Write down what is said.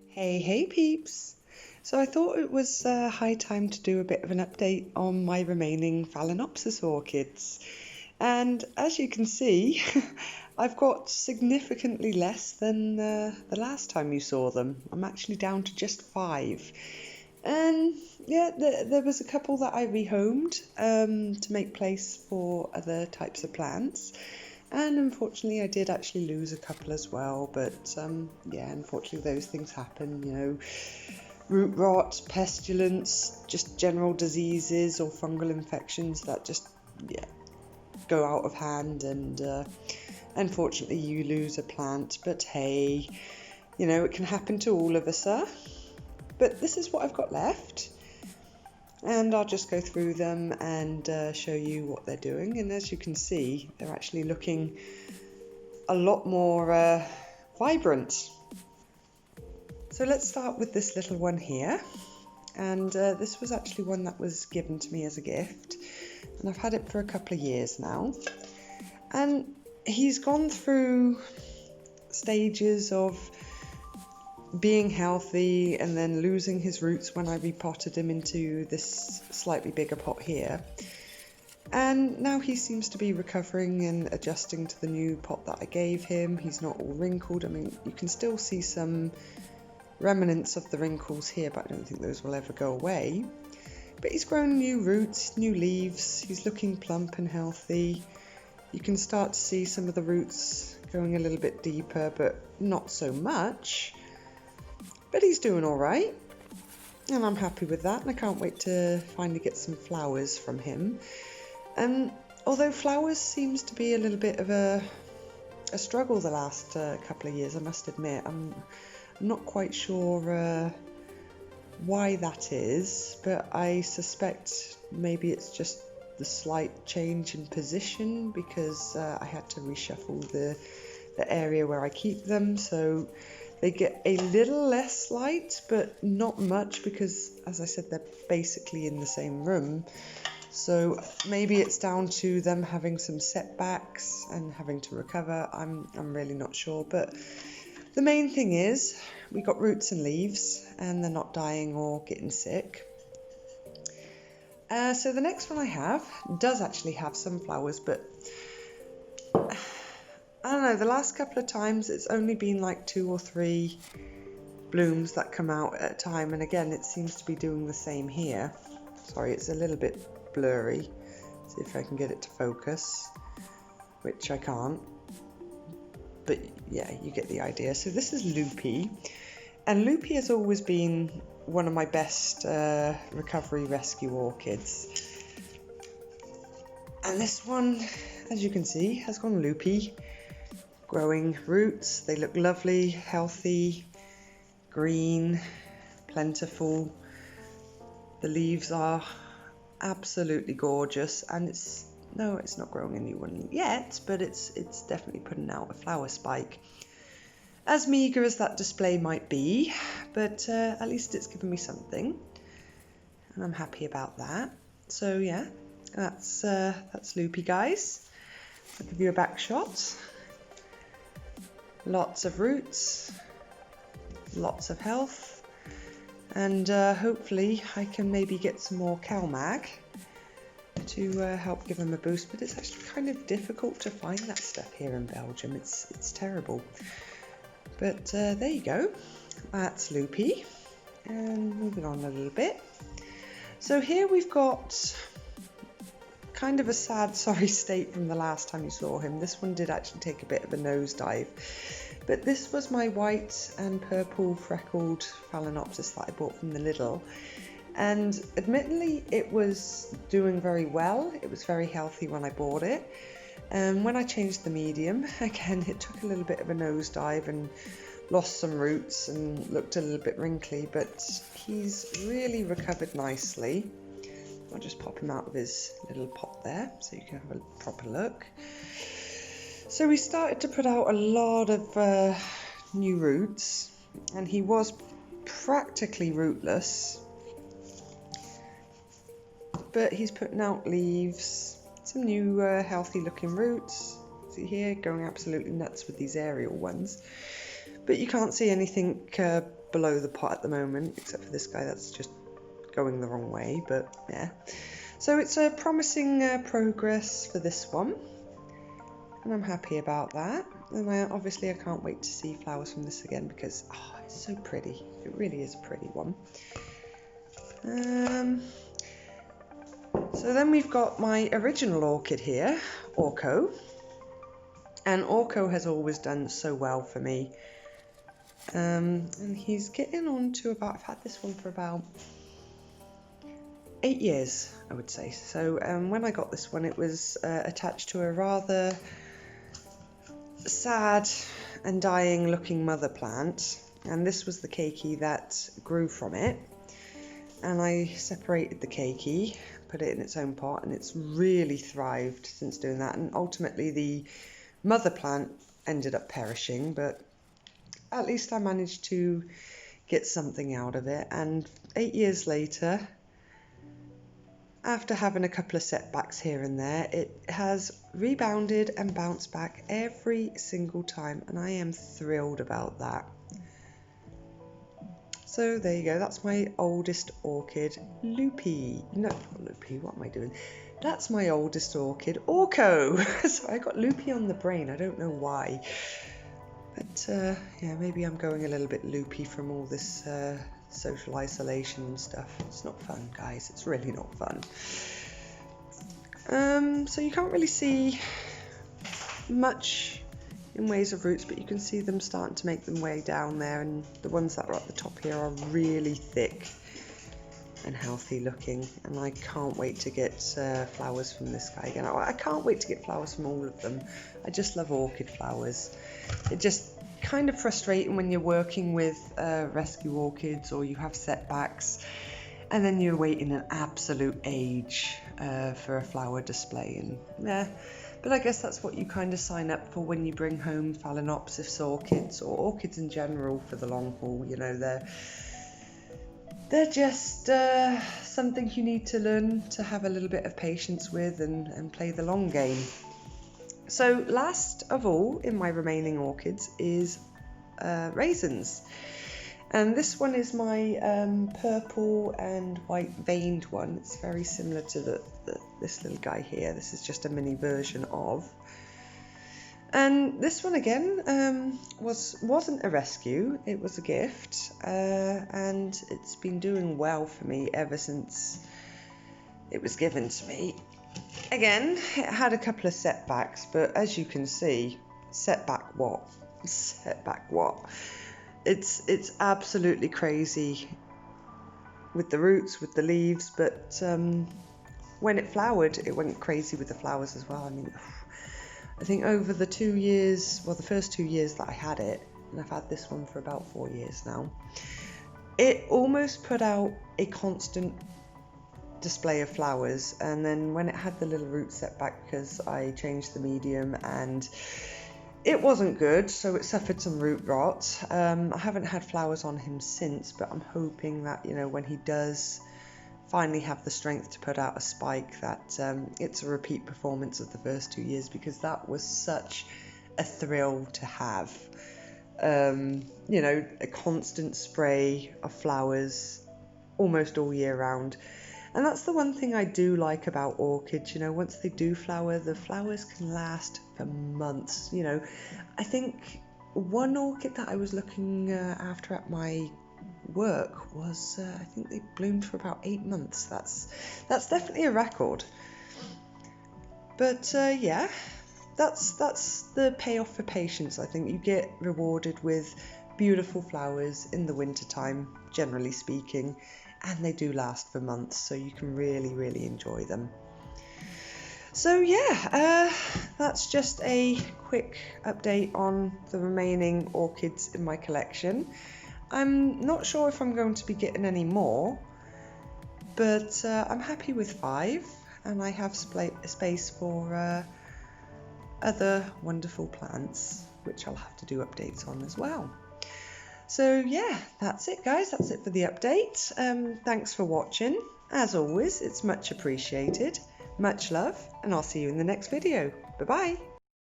Hey peeps! So I thought it was high time to do a bit of an update on my remaining Phalaenopsis orchids. And as you can see, I've got significantly less than the last time you saw them. I'm actually down to just 5. And yeah, there was a couple that I rehomed to make place for other types of plants. And unfortunately, I did actually lose a couple as well. But yeah, unfortunately, those things happen, you know. Root rot, pestilence, just general diseases or fungal infections that just, yeah, go out of hand. And unfortunately, you lose a plant. But hey, you know, it can happen to all of us, But this is what I've got left. And I'll just go through them and show you what they're doing. And as you can see, they're actually looking a lot more vibrant. So let's start with this little one here. And this was actually one that was given to me as a gift. And I've had it for a couple of years now. And he's gone through stages of being healthy and then losing his roots when I repotted him into this slightly bigger pot here. And now he seems to be recovering and adjusting to the new pot that I gave him. He's not all wrinkled. I mean, you can still see some remnants of the wrinkles here, but I don't think those will ever go away. But he's grown new roots, new leaves. He's looking plump and healthy. You can start to see some of the roots going a little bit deeper, but not so much. But he's doing all right, and I'm happy with that, and I can't wait to finally get some flowers from him. Although flowers seems to be a little bit of a struggle the last couple of years, I must admit. I'm not quite sure why that is, but I suspect maybe it's just the slight change in position because I had to reshuffle the area where I keep them, so they get a little less light, but not much because, as I said, they're basically in the same room. So maybe it's down to them having some setbacks and having to recover. I'm really not sure. But the main thing is we got roots and leaves and they're not dying or getting sick. So the next one I have does actually have some flowers, but I don't know, the last couple of times it's only been like 2 or 3 blooms that come out at a time, and again it seems to be doing the same here. Sorry, it's a little bit blurry. See if I can get it to focus, which I can't. But yeah, you get the idea. So this is Loopy, and Loopy has always been one of my best recovery rescue orchids. And this one, as you can see, has gone loopy. Growing roots, they look lovely, healthy, green, plentiful. The leaves are absolutely gorgeous, and it's not growing a new one yet, but it's definitely putting out a flower spike. As meagre as that display might be, but at least it's given me something, and I'm happy about that. So yeah, that's Loopy, guys. I'll give you a back shot. Lots of roots, lots of health, and hopefully I can maybe get some more CalMag to help give them a boost, but it's actually kind of difficult to find that stuff here in Belgium. It's terrible. But there you go, that's Loopy. And moving on a little bit. So here we've got kind of a sad, sorry state from the last time you saw him. This one did actually take a bit of a nosedive. But this was my white and purple freckled Phalaenopsis that I bought from the Lidl. And admittedly, it was doing very well. It was very healthy when I bought it. And when I changed the medium, again, it took a little bit of a nosedive and lost some roots and looked a little bit wrinkly, but he's really recovered nicely. I'll just pop him out of his little pot there so you can have a proper look. So we started to put out a lot of new roots, and he was practically rootless, but he's putting out leaves, some new healthy looking roots. See here, going absolutely nuts with these aerial ones. but you can't see anything below the pot at the moment, except for this guy that's just going the wrong way, but yeah. So it's a promising progress for this one, and I'm happy about that. And obviously I can't wait to see flowers from this again, because it's so pretty. It really is a pretty one. So then we've got my original orchid here, Orco. And Orco has always done so well for me. And he's getting on to about, I've had this one for about 8 years, I would say. So when I got this one, it was attached to a rather sad and dying looking mother plant. And this was the keiki that grew from it. And I separated the keiki, put it in its own pot, and it's really thrived since doing that. And ultimately the mother plant ended up perishing, but at least I managed to get something out of it. And 8 years later, after having a couple of setbacks here and there, it has rebounded and bounced back every single time, and I am thrilled about that. So there you go, that's my oldest orchid, Loopy. No, not Loopy, what am I doing? That's my oldest orchid, Orco. So I got Loopy on the brain, I don't know why. But yeah, maybe I'm going a little bit loopy from all this social isolation and stuff. It's not fun, guys, it's really not fun. So you can't really see much in ways of roots, but you can see them starting to make them way down there, and the ones that are at the top here are really thick and healthy looking, and I can't wait to get flowers from this guy again. I can't wait to get flowers from all of them. I just love orchid flowers. It just kind of frustrating when you're working with rescue orchids, or you have setbacks and then you're waiting an absolute age for a flower display, and yeah. But I guess that's what you kind of sign up for when you bring home Phalaenopsis orchids, or orchids in general, for the long haul. You know, they're just something you need to learn to have a little bit of patience with and play the long game. So last of all in my remaining orchids is raisins. And this one is my purple and white veined one. It's very similar to this little guy here. This is just a mini version of. And this one again wasn't a rescue, it was a gift. And it's been doing well for me ever since it was given to me. Again, it had a couple of setbacks, but as you can see, setback what? Setback what? It's absolutely crazy with the roots, with the leaves, but when it flowered, it went crazy with the flowers as well. I mean, I think over the 2 years, well, the first 2 years that I had it, and I've had this one for about 4 years now, it almost put out a constant display of flowers. And then when it had the little root setback, because I changed the medium and it wasn't good, so it suffered some root rot. I haven't had flowers on him since, but I'm hoping that, you know, when he does finally have the strength to put out a spike, that it's a repeat performance of the first 2 years, because that was such a thrill to have. You know, a constant spray of flowers almost all year round. And that's the one thing I do like about orchids, you know, once they do flower, the flowers can last for months. You know, I think one orchid that I was looking after at my work was, I think they bloomed for about 8 months. That's definitely a record. But yeah, that's the payoff for patience. I think you get rewarded with beautiful flowers in the winter time, generally speaking. And they do last for months, so you can really, really enjoy them. So yeah, that's just a quick update on the remaining orchids in my collection. I'm not sure if I'm going to be getting any more, but I'm happy with 5, and I have space for other wonderful plants, which I'll have to do updates on as well. So yeah, that's it guys, that's it for the update. Thanks for watching. As always, it's much appreciated. Much love, and I'll see you in the next video. Bye bye.